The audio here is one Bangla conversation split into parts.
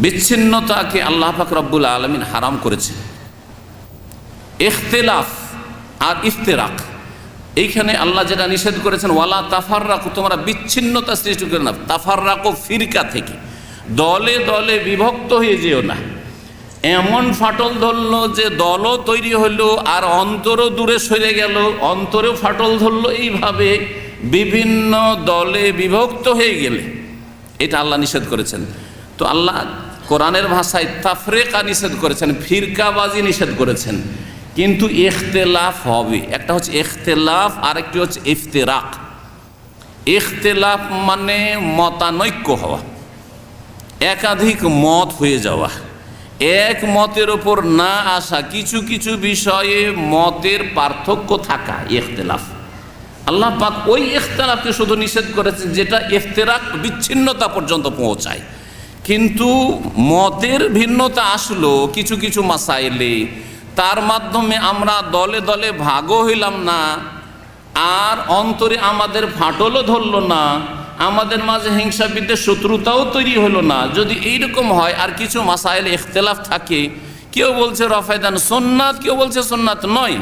বিচ্ছিন্নতাকে আল্লাহ পাক রব্বুল আলামিন হারাম করেছেন। ইখতিলাফ আর ইফতিরাক, এইখানে আল্লাহ যেটা নিষেধ করেছেন, ওয়ালা তাফাররাকু, তোমরা বিচ্ছিন্নতা সৃষ্টি করে না। তাফাররাকু ফিরকা থেকে, দলে দলে বিভক্ত হয়ে যেও না। এমন ফাটল ধরলো যে দলও তৈরি হলো আর অন্তরও দূরে সরে গেল, অন্তরেও ফাটল ধরলো, এইভাবে বিভিন্ন দলে বিভক্ত হয়ে গেলে এটা আল্লাহ নিষেধ করেছেন। তো আল্লাহ কোরআনের ভাষায় তাফরিকা নিষেধ করেছেন, ফিরকাবাজি নিষেধ করেছেন, কিন্তু ইখতিলাফ হবে। একটা হচ্ছে ইখতিলাফ, আরেকটি হচ্ছে ইফতিরাক। ইখতিলাফ মানে মতানৈক্য হওয়া, একাধিক মত হয়ে যাওয়া, এক মতের ওপর না আসা, কিছু কিছু বিষয়ে মতের পার্থক্য থাকা, ইখতিলাফ। আল্লাহ পাক ওই ইখতিলাফকে শুধু নিষেধ করেছেন যেটা ইফতিরাক, বিচ্ছিন্নতা পর্যন্ত পৌঁছায়। কিন্তু মতের ভিন্নতা আসলো কিছু কিছু মাসাইলে, তার মাধ্যমে আমরা দলে দলে ভাগও হইলাম না, আর অন্তরে আমাদের ফাটলও ধরল না, আমাদের মাঝে হিংসা বিদ্বেষ শত্রুতাও তৈরি হলো না। যদি এইরকম হয় আর কিছু মাসাইলে ইখতিলাফ থাকে, কেউ বলছে রফায়দান সুন্নাত, কেউ বলছে সুন্নাত নয়,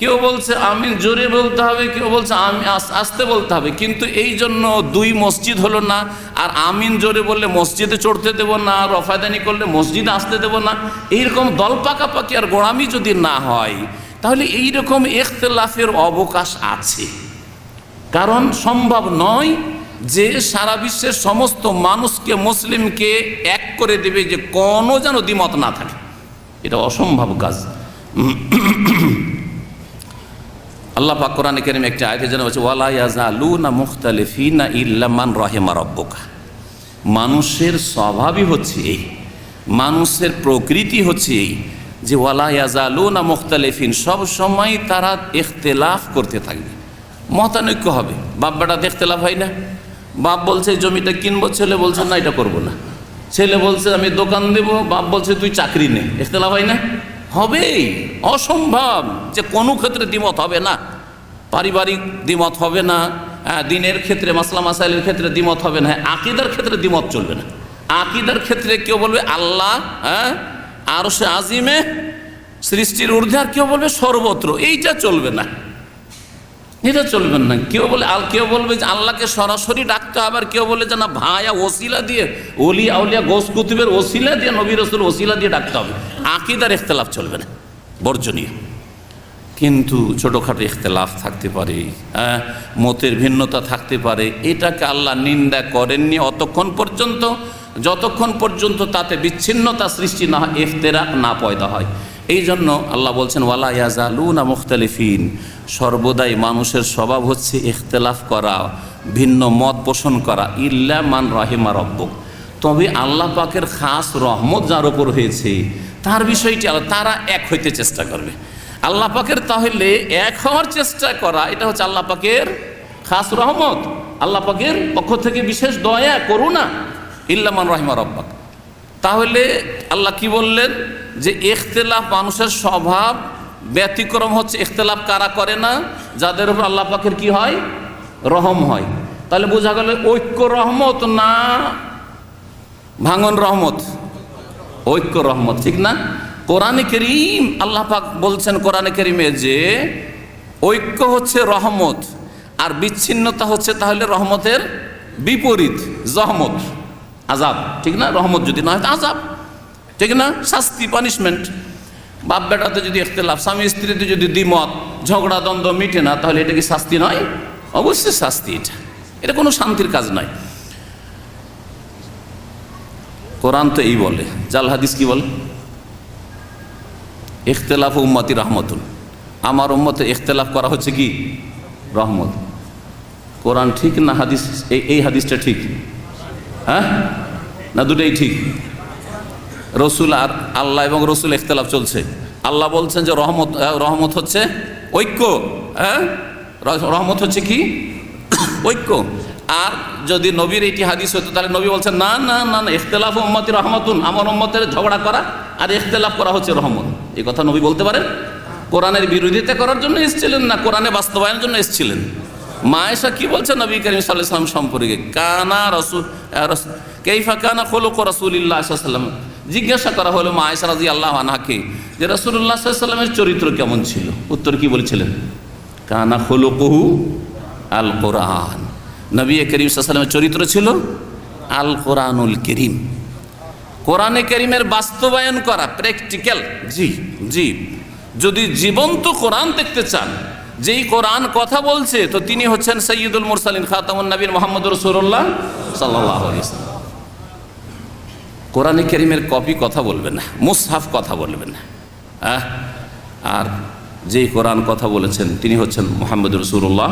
কেউ বলছে আমিন জোরে বলতে হবে, কেউ বলছে আমি আস্তে বলতে হবে, কিন্তু এই জন্য দুই মসজিদ হলো না। আর আমিন জোরে বললে মসজিদে চড়তে দেব না, রফায়দানি করলে মসজিদে আসতে দেব না, এইরকম দল পাকাপাকি আর গোড়ামি যদি না হয়, তাহলে এইরকম ইখতিলাফের অবকাশ আছে। কারণ সম্ভব নয় যে সারা বিশ্বের সমস্ত মানুষকে, মুসলিমকে এক করে দেবে, যে কোনো যেন দ্বিমত না থাকে, এটা অসম্ভব কাজ। আল্লাহ পাক কোরআনে কারীমে একটা আয়াতে যেন বলছে, ওয়ালা ইয়াজালুনা মুখতালিফিনা ইল্লা মান রাহিমা রাব্বুকা। মানুষের স্বভাবই হচ্ছে এই, মানুষের প্রকৃতি হচ্ছে এই, যে ওয়ালা ইয়াজালুনা মুখতালিফিন, সব সময় তারা ইখতিলাফ করতে থাকবে, মতানৈক্য হবে। বাপ বেটাতে ইখতিলাফ হয় না? বাপ বলছে জমিটা কিনবো, ছেলে বলছে না এটা করবো না, ছেলে বলছে আমি দোকান দেবো, বাপ বলছে তুই চাকরি নে, ইখতিলাফ হয় না? হবেই, অসম্ভব যে কোনো ক্ষেত্রে দ্বিমত হবে না। পারিবারিক দ্বিমত হবে না, দিনের ক্ষেত্রে মাসলা মাসাইলের ক্ষেত্রে দ্বিমত হবে না, আকীদার ক্ষেত্রে দ্বিমত চলবে না। আকীদার ক্ষেত্রে কেউ বলবে আল্লাহ আরশে আজিমে, সৃষ্টির ঊর্ধ্বে, আর কেউ বলবে সর্বত্র, এইটা চলবে না, এটা চলবে না। কেউ বলবে যে আল্লাহকে সরাসরি ডাকতে হবে, আর কেউ বলে যে না ভায়া ওসিলা দিয়ে, ওলি আউলিয়া গোস কুতুবের ওসিলা দিয়ে, নবী রাসূল ওসিলা দিয়ে ডাকতে হবে। আকীদার ইখতিলাফ চলবে না, বর্জনীয়। কিন্তু ছোটোখাটো ইখতিলাফ থাকতে পারে, মতের ভিন্নতা থাকতে পারে, এটাকে আল্লাহ নিন্দা করেননি যতক্ষণ পর্যন্ত তাতে বিচ্ছিন্নতা সৃষ্টি না হয়, ইফতিরাক না পয়দা হয়। এই জন্য আল্লাহ বলছেন ওয়ালা ইয়াজালুনা মুখতালিফিন, সর্বদাই মানুষের স্বভাব হচ্ছে ইখতিলাফ করা, ভিন্ন মত পোষণ করা, ইল্লা মান রাহিমা রাব্বুক, তবে আল্লাহ পাকের খাস রহমত যার উপর হয়েছে তার বিষয়টি তারা এক হইতে চেষ্টা করবে। আল্লাহ পাকের তাহলে এক হওয়ার চেষ্টা করা, এটা হচ্ছে আল্লাহ পাকের খাস রহমত, আল্লাহ পাকের পক্ষ থেকে বিশেষ দয়া করুণা, ইল্লা মান রাহিমা রাব্বুক। তাহলে আল্লাহ কি বললেন? যে ইখতিলাফ মানুষের স্বভাব, ব্যতিক্রম হচ্ছে ইখতিলাফ কারা করে না? যাদের উপর আল্লাহ পাকের কি হয়? রহম হয়। তাহলে বোঝা গেল ঐক্য রহমত না ভাঙন রহমত? ঐক্য রহমত, ঠিক না? কোরআনে কারীম আল্লাহ পাক বলছেন কোরআনে কারীমে যে ঐক্য হচ্ছে রহমত, আর বিচ্ছিন্নতা হচ্ছে তাহলে রহমতের বিপরীত, জহমত, আযাব, ঠিক না? রহমত যদি না হয় আযাব, ঠিক না? শাস্তি, পানিশমেন্ট। বাপ বেটাতে যদি ইখতিলাফ, স্বামী স্ত্রীতে যদি দ্বিমত, ঝগড়া দ্বন্দ্ব মিটে না, তাহলে এটা কি শাস্তি নয়? অবশ্যই শাস্তি। এটা কোনো শান্তির কাজ নয়। কোরআন তো এই বলে, জাল হাদিস কি বলে? ইখতিলাফ উম্মতি রাহমাতুন, আমার উম্মতে ইখতিলাফ করা হচ্ছে কি রহমত। কোরআন ঠিক না হাদিস? এই হাদিসটা ঠিক, হ্যাঁ না দুটাই ঠিক? রসুল আর আল্লাহ এবং রসুল ইখতিলাফ চলছে। আল্লাহ বলছেন যে রহমত হচ্ছে ঐক্য, হ্যাঁ রহমত হচ্ছে কি ঐক্য। আর যদি নবীর এইটি হাদিস হতো তাহলে নবী বলছেন না না না না, ইখতিলাফ উম্মতি রহমাতুন, আমার উম্মতের ঝগড়া করা আর ইখতিলাফ করা হচ্ছে রহমত। এই কথা নবী বলতে পারেন? কোরআনের বিরোধিতা করার জন্য এসেছিলেন না কোরআনে বাস্তবায়নের জন্য এসেছিলেন? মা আয়েশা কি বলছেন নবী করিম সাল্লাল্লাহু আলাইহি ওয়াসাল্লাম সম্পর্কে? কানা রাসূল কাইফা কানা খুলুক রাসূলিল্লাহ সাল্লাল্লাহু আলাইহি ওয়াসাল্লাম, জিজ্ঞাসা করা হলো মা আয়েশা রাদিয়াল্লাহু আনহাকে যে রাসূলুল্লাহ সাল্লাল্লাহু আলাইহি ওয়াসাল্লামের চরিত্র কেমন ছিল? উত্তর কি বলেছিলেন? কানা খুলুকুহু আল কোরআন, নবী করিম সাল্লাল্লাহু আলাইহি ওয়াসাল্লামের চরিত্র ছিল আল কোরআনুল কারীম, কোরআনে কারীমের বাস্তবায়ন করা, প্র্যাকটিক্যাল। জি জি, যদি জীবন্ত কোরআন দেখতে চান, যেই কোরআন কথা বলছে, তো তিনি হচ্ছেন সাইয়্যিদুল মুরসালিন খাতামুন নবীর মুহাম্মদুর রাসূলুল্লাহ সাল্লাল্লাহু আলাইহি ওয়াসাল্লাম। কোরআনে কারীমের কপি কথা বলবেন না, মুসহাফ কথা বলবেন না। আর যেই কোরআন কথা বলেছেন তিনি হচ্ছেন মুহাম্মদুর রাসূলুল্লাহ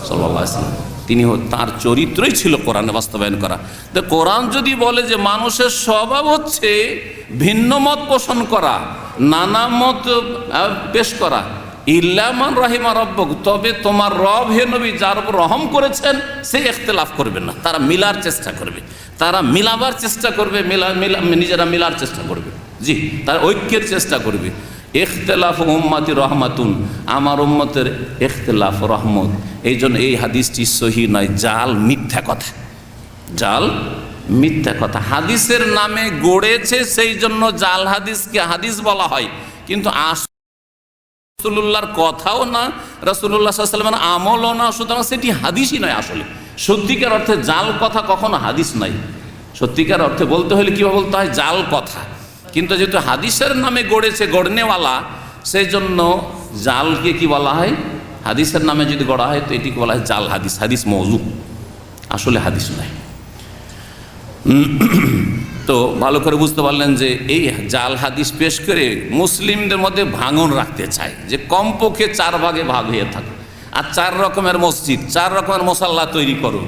সাল্লাল্লাহু আলাইহি ওয়াসাল্লাম, তিনি তার চরিত্রই ছিল কোরআনে বাস্তবায়ন করা। তো কোরআন যদি বলে যে মানুষের স্বভাব হচ্ছে ভিন্ন মত পোষণ করা, নানা মত পেশ করা, ইল্লা মান রাহিমা রব্বুক, তবে তোমার রব হে নবী যার উপর রহম করেছেন সে ইখতিলাফ করবে না, তারা মিলার চেষ্টা করবে, তারা মিলাবার চেষ্টা করবে, নিজেরা মিলার চেষ্টা করবে। জি, তারা ঐক্যের চেষ্টা করবে। ইখতিলাফ উম্মতি রহমাতুন, আমার উম্মতের ইখতিলাফ রহমত। এই জন্য এই হাদিসটি সহি নয়, জাল, মিথ্যা কথা, জাল মিথ্যা কথা। হাদিসের নামে গড়েছে, সেই জন্য জাল হাদিসকে হাদিস বলা হয়, কিন্তু রাসূলুল্লাহর কথাও না, রাসূলুল্লাহ সাল্লাল্লাহু আলাইহি ওয়াসাল্লামের আমলও না, সুতরাং সেটি হাদিসই নয়। আসলে সত্যিকার অর্থে জাল কথা কখনো হাদিস নাই। সত্যিকার অর্থে বলতে হলে কীভাবে বলতে হয়? জাল কথা। কিন্তু যেহেতু হাদিসের নামে গড়েছে গড়নেওয়ালা, সেই জন্য জালকে কি বলা হয়? হাদিসের নামে যদি গড়া হয় তো এটিকে বলা হয় জাল হাদিস, হাদিস মওযু, আসলে হাদিস নয়। তো ভালো করে বুঝতে পারলেন যে এই জাল হাদিস পেশ করে মুসলিমদের মধ্যে ভাঙন রাখতে চায়, যে কমপক্ষে 4 ভাগে ভাগ হয়ে থাকে, আর 4 রকমের মসজিদ, 4 রকমের মুসাল্লা তৈরি করো,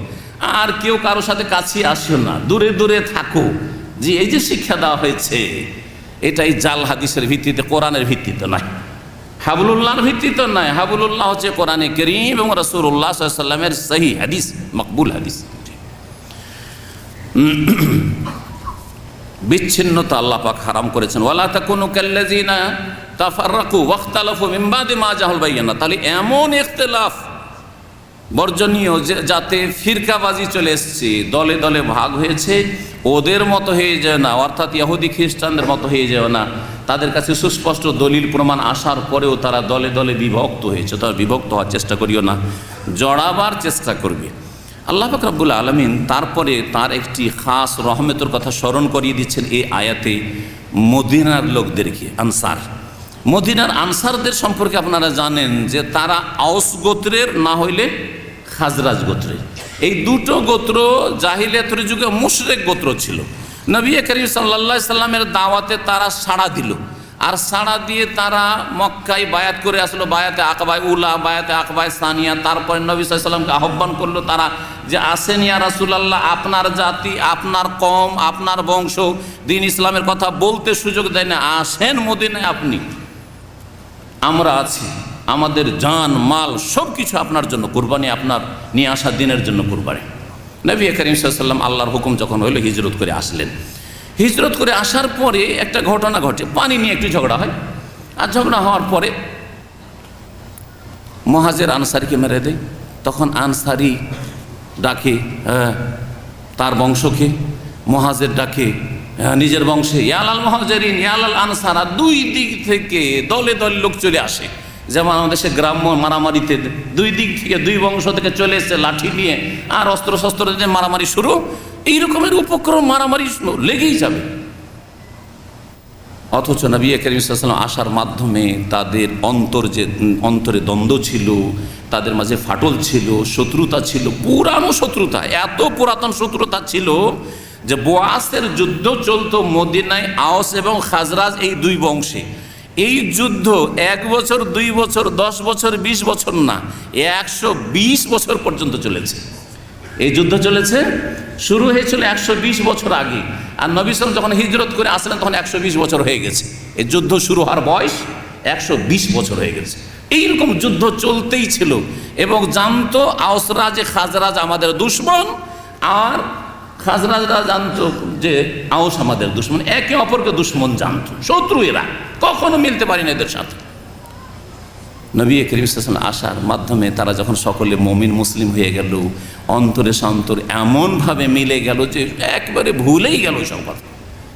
আর কেউ কারোর সাথে কাছে আসিও না, দূরে দূরে থাকো। যে এই যে শিক্ষা দেওয়া হয়েছে, এটাই জাল হাদিসের ভিত্তিতে, কোরআনের ভিত্তিতে নয়, হাবলুল্লাহর ভিত্তিতে নয়। হাবলুল্লাহ হচ্ছে কোরআনে কারীম এবং রাসূলুল্লাহ সাল্লাল্লাহু আলাইহি ওয়াসাল্লামের সহিহ হাদিস, মকবুল হাদিস। বিচ্ছিন্নতা আল্লাহ পাক হারাম করেছেন। ওয়ালা তাকুনু কাল্লাযিনা তাফাররাকু ওয়াখতালাফু মিন বাদি মা জাহাল বাইয়ানা, তাহলে এমন ইখতিলাফ বর্জনীয় যাতে ফিরকাবাজি চলে এসছে, দলে দলে ভাগ হয়েছে, ওদের মতো হয়ে যায় না, অর্থাৎ ইহুদি খ্রিস্টানদের মতো হয়ে যায় না। তাদের কাছে সুস্পষ্ট দলিল প্রমাণ আসার পরেও তারা দলে দলে বিভক্ত হয়েছে। তারা বিভক্ত হওয়ার চেষ্টা করিও না, জড়াবার চেষ্টা করবে। আল্লাহ পাক রব্বুল আলামিন তারপরে তার একটি খাস রহমতের কথা স্মরণ করিয়ে দিচ্ছেন এই আয়াতে, মদিনার লোকদেরকে, আনসার। মদিনার আনসারদের সম্পর্কে আপনারা জানেন যে তারা আওস গোত্রের, না হইলে খাজরাজ গোত্রের। এই দুটো গোত্র জাহিলিয়াতের যুগে মুশরিক গোত্র ছিল। নবী করিম সাল্লাল্লাহু আলাইহি সাল্লামের দাওয়াতে তারা সাড়া দিল, আর সাড়া দিয়ে তারা মক্কায় বায়াত করে আসলো, বায়াতে আকবায় উলা, বায়াতে আকবায় সানিয়া। তারপরে নবী সাল্লাল্লাহু আলাইহি সাল্লামকে আহ্বান করলো তারা যে আসেন ইয়া রাসূলুল্লাহ, আপনার জাতি, আপনার কওম, আপনার বংশ দ্বীন ইসলামের কথা বলতে সুযোগ দেয় না, আসেন মদিনায়, আপনি, আমরা আছি, আমাদের জান মাল সব কিছু আপনার জন্য কুরবানি, আপনার নিয়ে আসা দিনের জন্য কুরবানি। নবী করিম সাল্লাল্লাহু আলাইহি সাল্লাম আল্লাহর হুকুম যখন হলো হিজরত করে আসলেন। হিজরত করে আসার পরে একটা ঘটনা ঘটে, পানি নিয়ে একটু ঝগড়া হয়, আর ঝগড়া হওয়ার পরে মুহাজির আনসারীকে মেরে দেয়। তখন আনসারী ডাকে তার বংশকে, মুহাজির ডাকে নিজের বংশে, ইয়ালাল মুহাজিরিন ইয়ালাল আনসার। দুই দিক থেকে দলে দলে লোক চলে আসে, যেমন আমাদের দেশে গ্রাম্য মারামারিতে দুই দিক থেকে, দুই বংশ থেকে চলে এসে লাঠি নিয়ে আর অস্ত্র শস্ত্র দিয়ে মারামারি শুরু। এই রকমের উপক্রম, মারামারি লেগেই যাবে। অথচ নবী করিম সাল্লাল্লাহু আলাইহি ওয়াসাল্লাম আসার মাধ্যমে তাদের অন্তরে দ্বন্দ্ব ছিল, তাদের মাঝে ফাটল ছিল, শত্রুতা ছিল, পুরানো শত্রুতা, এত পুরাতন শত্রুতা ছিল যে বোয়াসের যুদ্ধ চলতো মদিনায় আওস এবং খাজরাজ, এই দুই বংশে। এই যুদ্ধ 1 বছর, 2 বছর, 10 বছর, 20 বছর না, 120 বছর পর্যন্ত চলেছে। এই যুদ্ধ চলেছে, শুরু হয়েছিল 120 বছর আগে, আর নবী সাল্লাল্লাহু আলাইহি ওয়াসাল্লাম যখন হিজরত করে আসলেন তখন 120 বছর হয়ে গেছে। এই যুদ্ধ শুরু হওয়ার বয়স 120 বছর হয়ে গেছে। এইরকম যুদ্ধ চলতেই ছিল, এবং জানতো আওসরা যে খাজরাজ আমাদের দুশমন, আর খাজরাজরা জানতো যে আওস আমাদের দুশমন, একে অপরকে দুশমন জানতো, শত্রু এরা, কখনো মিলতে পারি না এদের সাথে। নবী করিম সাল্লাল্লাহু আলাইহি ওয়াসাল্লাম আসার মাধ্যমে তারা যখন সকলে মুমিন মুসলিম হয়ে গেল, অন্তরে সন্তর এমনভাবে মিলে গেল যে একবারে ভুলেই গেল সব কথা,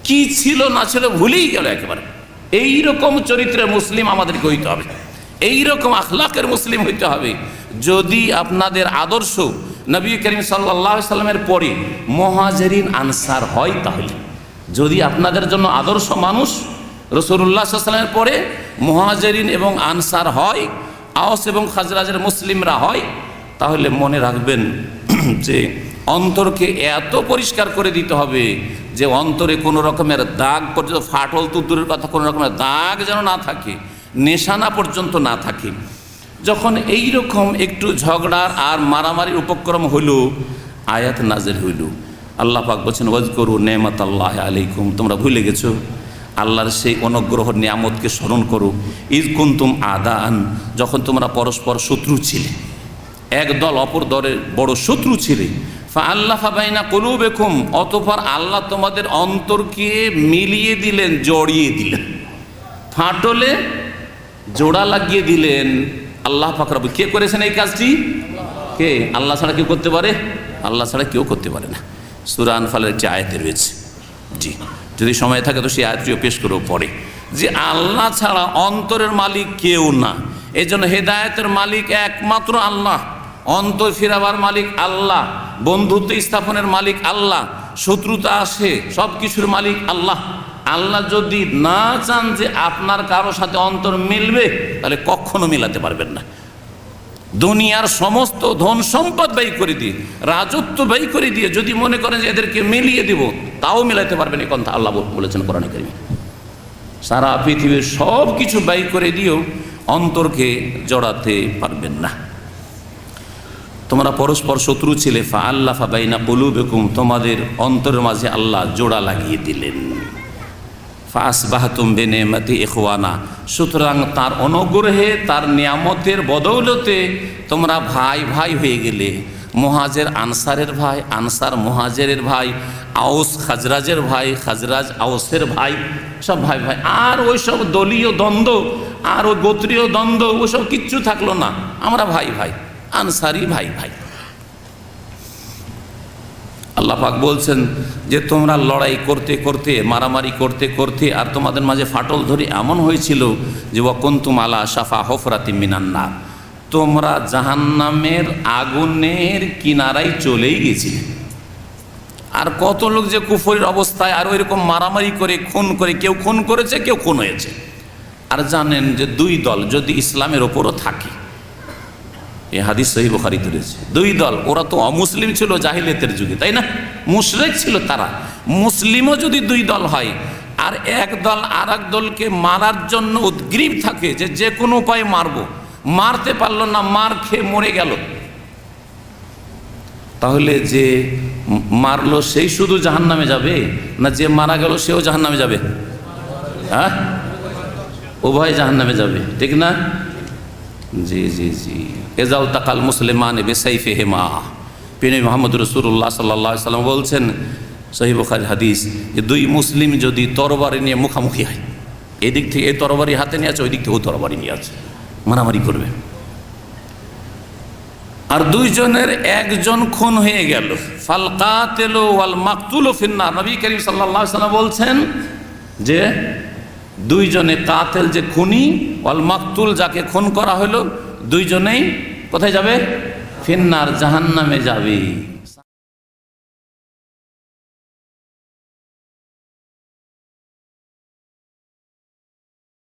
কি ছিল না ছিল ভুলেই গেল একেবারে। এইরকম চরিত্রের মুসলিম আমাদেরকে হইতে হবে, এইরকম আখলাকের মুসলিম হইতে হবে। যদি আপনাদের আদর্শ নবী করিম সাল্লাল্লাহু আলাইহি ওয়াসাল্লামের পরে মুহাজিরিন আনসার হয়, তাহলে যদি আপনাদের জন্য আদর্শ মানুষ রাসূলুল্লাহ সাল্লাল্লাহু আলাইহি ওয়াসাল্লামের পরে মুহাজিরিন এবং আনসার হয়, আওস এবং খাজরাজের মুসলিমরা হয়, তাহলে মনে রাখবেন যে অন্তরকে এত পরিষ্কার করে দিতে হবে যে অন্তরে কোনো রকমের দাগ পর্যন্ত, ফাটল তো দূরের কথা, কোনো রকমের দাগ যেন না থাকে, নিশানা পর্যন্ত না থাকে। যখন এই রকম একটু ঝগড়ার আর মারামারির উপক্রম হইল, আয়াত নাজিল হইল। আল্লাহ পাক বলছেন, ওয়াজকুরু নি'মাতাল্লাহি আলাইকুম, তোমরা ভুলে গেছো আল্লাহর সেই অনুগ্রহ নিয়ামতকে স্মরণ করো। ইজ কুনতুম আদাআন, যখন তোমরা পরস্পর শত্রু ছিলে, এক দল অপর দলের বড় শত্রু ছিলে। ফাআল্লাফা বাইনা কুলুবিকুম, অতঃপর আল্লাহ তোমাদের অন্তরকে মিলিয়ে দিলেন, জড়িয়ে দিলেন, ফাটলে জোড়া লাগিয়ে দিলেন। আল্লাহ পাক রব্বুল, কে করেছেন এই কাজটি? কে? আল্লাহ ছাড়া কেউ করতে পারে? আল্লাহ ছাড়া কেউ করতে পারে না। সূরা আনফালের একটি আয়াতে রয়েছে, জি, যদি সময় থাকে তো সেই আয়াতটিও পেশ করেও পড়ে, যে আল্লাহ ছাড়া অন্তরের মালিক কেউ না। এই জন্য হেদায়েতের মালিক একমাত্র আল্লাহ, অন্তর ফিরাবার মালিক আল্লাহ, বন্ধুত্ব স্থাপনের মালিক আল্লাহ, শত্রুতা আসে সব কিছুর মালিক আল্লাহ। আল্লাহ যদি না চান যে আপনার কারো সাথে অন্তর মিলবে, তাহলে কখনো মিলাতে পারবেন না। দুনিয়ার সমস্ত ধন সম্পদ ব্যয় করে দিয়ে, রাজত্ব ব্যয় করে দিয়ে যদি মনে করেন যে এদেরকে মিলিয়ে দিব, তাও মিলাতে পারবেন, এই কথা আল্লাহ বলেছেন কোরআনে কারিমে। সারা পৃথিবীর সব কিছু ব্যয় করে দিয়েও অন্তরকে জড়াতে পারবেন না। তোমরা পরস্পর শত্রু ছিলে, ফাআল্লাফা বাইনা কুলুবিকুম, তোমাদের অন্তরের মাঝে আল্লাহ জোড়া লাগিয়ে দিলেন। ফাসবাহতুম বিনিয়ামাতি ইখওয়ানা, সুতরাং তার অনুগ্রহে, তার নিয়ামতের বদৌলতে তোমরা ভাই ভাই হয়ে গেলে। মুহাজির আনসারের ভাই, আনসার মুহাজিরের ভাই, আউস খাজরাজের ভাই, খাজরাজ আউসের ভাই, সব ভাই ভাই। আর ওই সব দলীয় দ্বন্দ্ব আর ওই গোত্রীয় দ্বন্দ্ব ওসব কিচ্ছু থাকলো না, আমরা ভাই ভাই, আনসারি ভাই ভাই। আল্লাহ পাক বলছেন যে তোমরা লড়াই করতে করতে, মারামারি করতে করতে, আর তোমাদের মাঝে ফাটল ধরে এমন হয়েছিল যে ওয়াকুনতুম আলা শাফা হুফরাতিম মিনান নার, তোমরা জাহান্নামের আগুনের কিনারায় চলেই গেছিলে। আর কত লোক যে কুফরের অবস্থায় আর ওইরকম মারামারি করে, খুন করে, কেউ খুন করেছে, কেউ খুন হয়েছে। আর জানেন যে দুই দল যদি ইসলামের ওপরও থাকে, এই হাদিস সহিহ বুখারীতে রয়েছে, দুই দল, ওরা তো অমুসলিম ছিল জাহিলিয়াতের যুগে, তাই না? মুশরিক ছিল তারা। মুসলিমও যদি দুই দল হয় আর এক দল আর এক দলকে মারার জন্য উদ্গ্রীব থাকে যে যে কোনো উপায়ে মারবো, মারতে পারলো না, মার খেয়ে মরে গেল, তাহলে যে মারলো সেই শুধু জাহান্নামে যাবে, না যে মারা গেল সেও জাহান্নামে যাবে? হ্যাঁ, উভয় জাহান্নামে যাবে, ঠিক না? জি জি জি। এজাল তাকাল মুসলিমান বিসাইফিহিমা, প্রিয় মুহাম্মদ রাসূলুল্লাহ সাল্লাল্লাহু আলাইহি ওয়াসাল্লাম বলছেন, সহিহ বুখারী হাদিস, যে দুই মুসলিম যদি তরবারি নিয়ে মুখামুখি হয়, এদিক থেকে এই তরবারি হাতে নিয়ে আছে, ওই দিক থেকে ওই তরবারি নিয়ে আছে, মারামারি করবে, আর দুইজনের একজন খুন হয়ে গেল, ফাল কাতিলু ওয়াল মাকতুলু ফিন্নার, নবী করিম সাল্লাল্লাহু আলাইহি ওয়াসাল্লাম বলছেন যে দুইজনে, কাতেল যে খুনি, ওয়াল মাকতুল যাকে খুন করা হলো, দুইজনেই কোথায় যাবে? ফিন্নার, জাহান্নামে যাবে।